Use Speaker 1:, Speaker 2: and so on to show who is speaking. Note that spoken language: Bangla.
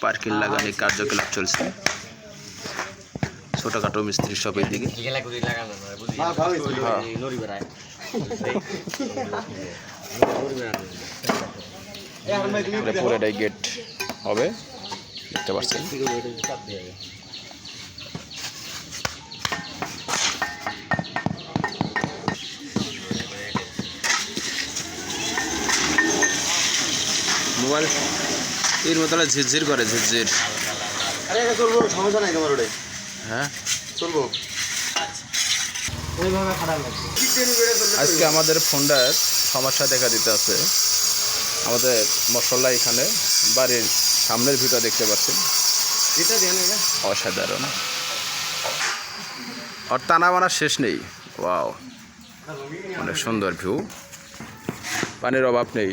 Speaker 1: পার্কিং লাগানোর কার্যকলাপ চলছে। ছোটখাটো মিস্ত্রি সব এদিকে। পুরোটাই গেট হবে, দেখতে পাচ্ছেন। মোবাইল এর মতো ঝিরঝির করে, ঝিরঝির।
Speaker 2: সমস্যা নাই তোমার ওটাই।
Speaker 1: হ্যাঁ
Speaker 2: চলবো।
Speaker 1: আজকে আমাদের ফোনটার সমস্যা দেখা দিতে আছে। আমাদের মশলা এখানে বাড়ির সামনের ভিউটা দেখতে পাচ্ছেন, অসাধারণ। আর টানা বানা শেষ নেই। ওয়াও, অনেক সুন্দর ভিউ, পানির অভাব নেই।